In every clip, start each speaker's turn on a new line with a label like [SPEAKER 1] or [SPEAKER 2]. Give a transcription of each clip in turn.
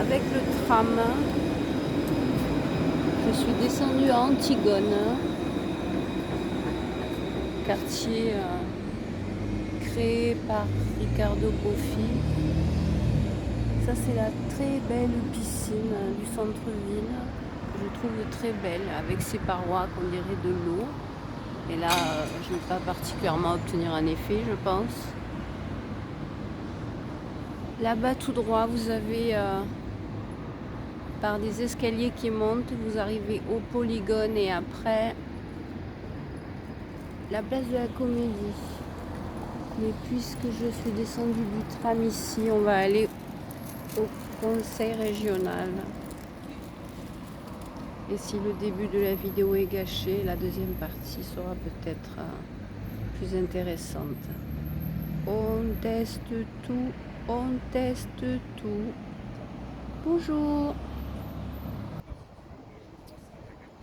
[SPEAKER 1] avec le tram. Je suis descendue à Antigone, quartier créé par Riccardo Boffi. Ça, c'est la très belle piscine du centre-ville. Je trouve très belle, avec ses parois qu'on dirait de l'eau. Et là, je ne vais pas particulièrement obtenir un effet, je pense. Là-bas, tout droit, vous avez, par des escaliers qui montent, vous arrivez au Polygone et après, la place de la Comédie. Mais puisque je suis descendue du tram ici, on va aller au conseil régional. Et si le début de la vidéo est gâché, la deuxième partie sera peut-être plus intéressante. On teste tout, on teste tout. Bonjour.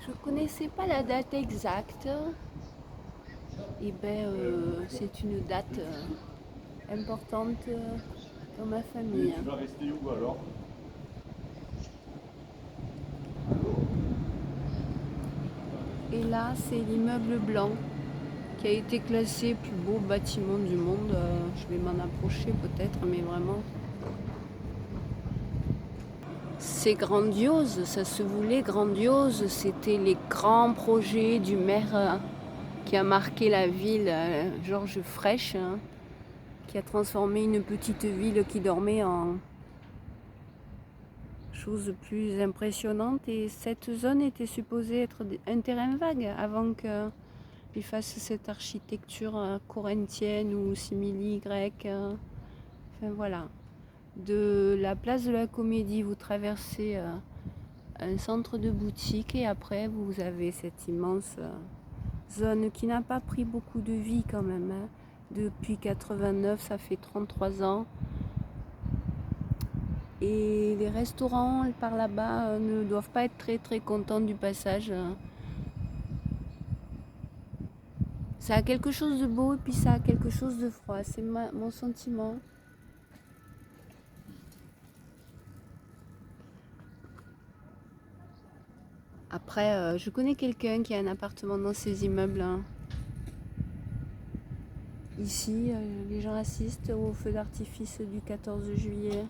[SPEAKER 1] Je ne connaissais pas la date exacte. Et c'est une date importante dans ma famille.
[SPEAKER 2] Tu vas rester où alors?
[SPEAKER 1] Et là, c'est l'immeuble blanc qui a été classé plus beau bâtiment du monde. Je vais m'en approcher peut-être, mais vraiment. C'est grandiose, ça se voulait grandiose. C'était les grands projets du maire qui a marqué la ville, Georges Frêche, hein, qui a transformé une petite ville qui dormait en chose plus impressionnante. Et cette zone était supposée être un terrain vague avant qu'il fasse cette architecture corinthienne ou simili-grecque. Enfin voilà. De la place de la Comédie, vous traversez un centre de boutique et après vous avez cette immense zone qui n'a pas pris beaucoup de vie quand même. Hein. Depuis 89, ça fait 33 ans. Et les restaurants par là-bas ne doivent pas être très très contents du passage. Ça a quelque chose de beau et puis ça a quelque chose de froid. C'est mon sentiment. Après, je connais quelqu'un qui a un appartement dans ces immeubles. Hein. Ici, les gens assistent au feu d'artifice du 14 juillet.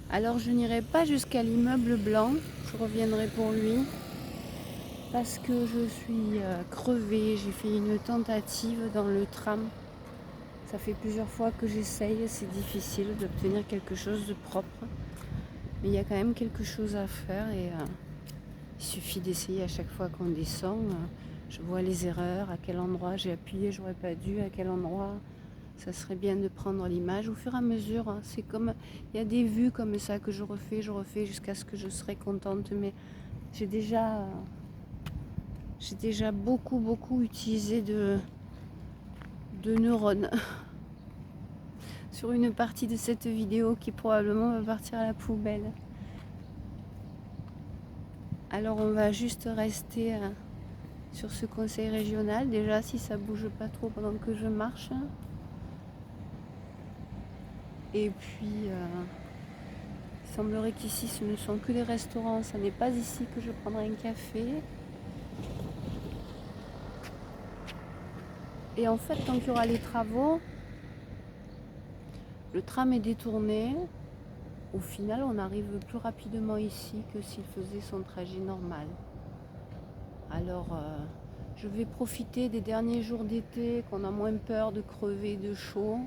[SPEAKER 1] Alors je n'irai pas jusqu'à l'immeuble blanc, je reviendrai pour lui, parce que je suis crevée, j'ai fait une tentative dans le tram. Ça fait plusieurs fois que j'essaye, c'est difficile d'obtenir quelque chose de propre. Mais il y a quand même quelque chose à faire et il suffit d'essayer à chaque fois qu'on descend. Je vois les erreurs, à quel endroit j'ai appuyé, j'aurais pas dû, à quel endroit ça serait bien de prendre l'image au fur et à mesure. Hein. C'est comme, il y a des vues comme ça que je refais jusqu'à ce que je serai contente. Mais j'ai déjà beaucoup utilisé de neurones sur une partie de cette vidéo qui probablement va partir à la poubelle. Alors on va juste rester sur ce conseil régional, déjà si ça bouge pas trop pendant que je marche. Et puis il semblerait qu'ici ce ne sont que des restaurants, ça n'est pas ici que je prendrai un café. Et en fait, tant qu'il y aura les travaux, le tram est détourné. Au final, on arrive plus rapidement ici que s'il faisait son trajet normal. Alors, je vais profiter des derniers jours d'été, qu'on a moins peur de crever de chaud.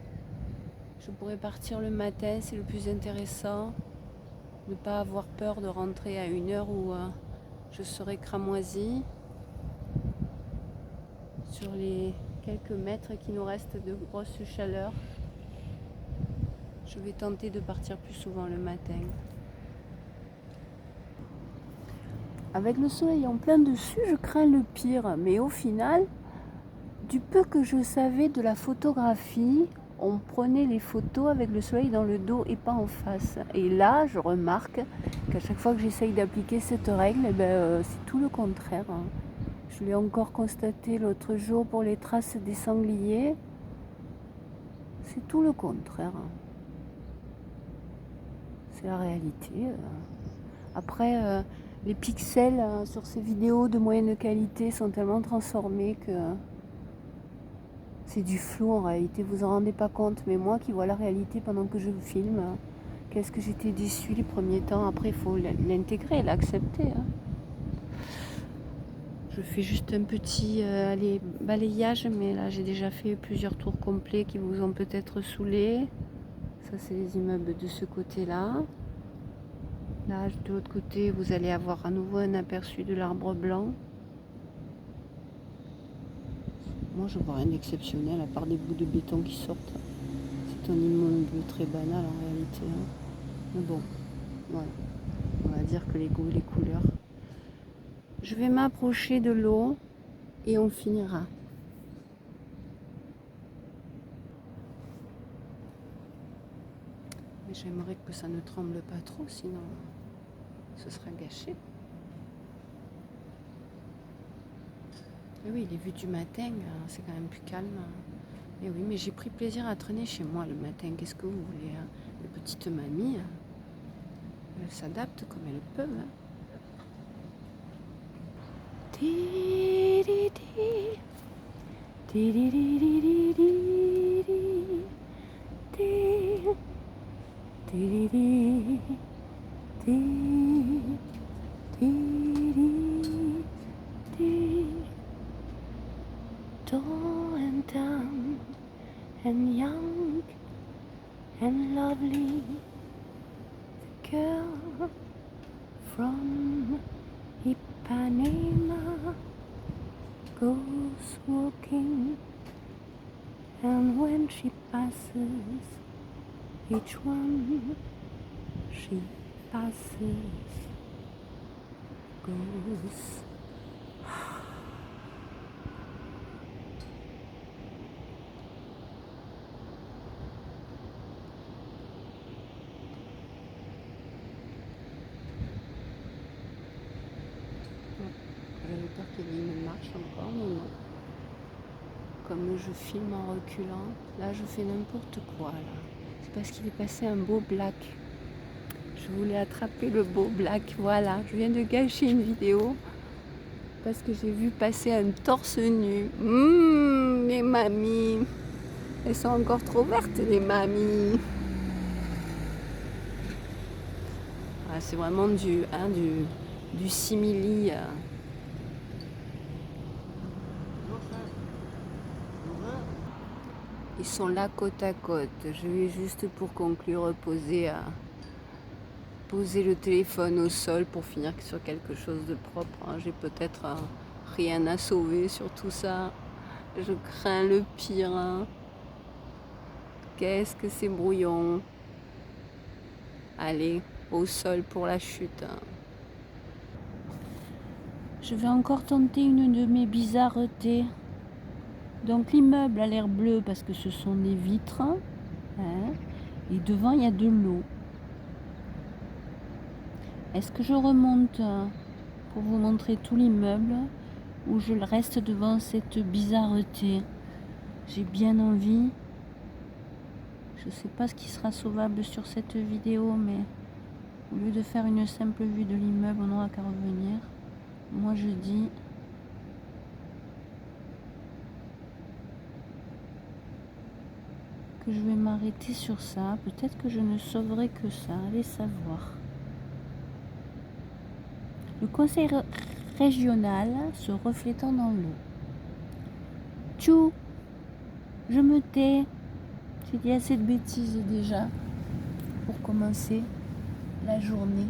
[SPEAKER 1] Je pourrais partir le matin, c'est le plus intéressant. Ne pas avoir peur de rentrer à une heure où je serai cramoisie. Sur les quelques mètres qui nous restent de grosse chaleur, je vais tenter de partir plus souvent le matin. Avec le soleil en plein dessus, je crains le pire. Mais au final, du peu que je savais de la photographie, on prenait les photos avec le soleil dans le dos et pas en face. Et là, je remarque qu'à chaque fois que j'essaye d'appliquer cette règle, c'est tout le contraire. Je l'ai encore constaté l'autre jour pour les traces des sangliers. C'est tout le contraire. C'est la réalité. Après, les pixels sur ces vidéos de moyenne qualité sont tellement transformés que c'est du flou en réalité. Vous en rendez pas compte, mais moi qui vois la réalité pendant que je filme, qu'est-ce que j'étais déçue les premiers temps. Après, il faut l'intégrer, l'accepter. Je fais juste un petit balayage, mais là j'ai déjà fait plusieurs tours complets qui vous ont peut-être saoulé. Ça, c'est les immeubles de ce côté-là. Là, de l'autre côté, vous allez avoir à nouveau un aperçu de l'arbre blanc. Moi, je vois rien d'exceptionnel à part des bouts de béton qui sortent. C'est un immeuble très banal en réalité. Mais bon, voilà. On va dire que les goûts, les couleurs. Je vais m'approcher de l'eau et on finira. Mais j'aimerais que ça ne tremble pas trop, sinon ce sera gâché. Et oui, les vues du matin, c'est quand même plus calme. Et oui, mais j'ai pris plaisir à traîner chez moi le matin. Qu'est-ce que vous voulez, hein? Les petites mamies, elles s'adaptent comme elles peuvent. Hein. Tall and dumb and young and lovely, the girl from Ipanema goes walking, and when she passes each one she passes goes. J'avais peur qu'il y ait une marche encore, mais non. Comme je filme en reculant, là je fais n'importe quoi. Là. C'est parce qu'il est passé un beau black. Je voulais attraper le beau black. Voilà, je viens de gâcher une vidéo parce que j'ai vu passer un torse nu. Les mamies. Elles sont encore trop vertes, les mamies. Ah, c'est vraiment du simili. Ils sont là côte à côte. Je vais juste pour conclure poser le téléphone au sol pour finir sur quelque chose de propre. J'ai peut-être rien à sauver sur tout ça. Je crains le pire. Qu'est-ce que c'est brouillon. Allez, au sol pour la chute. Je vais encore tenter une de mes bizarretés. Donc l'immeuble a l'air bleu parce que ce sont des vitres. Et devant, il y a de l'eau. Est-ce que je remonte pour vous montrer tout l'immeuble ou je reste devant cette bizarreté? J'ai bien envie. Je ne sais pas ce qui sera sauvable sur cette vidéo, mais au lieu de faire une simple vue de l'immeuble, on n'aura qu'à revenir. Moi, je dis... que je vais m'arrêter sur ça. Peut-être que je ne sauverai que ça. Allez savoir. Le conseil régional se reflétant dans l'eau. Tchou, je me tais. J'ai dit assez de bêtises déjà pour commencer la journée.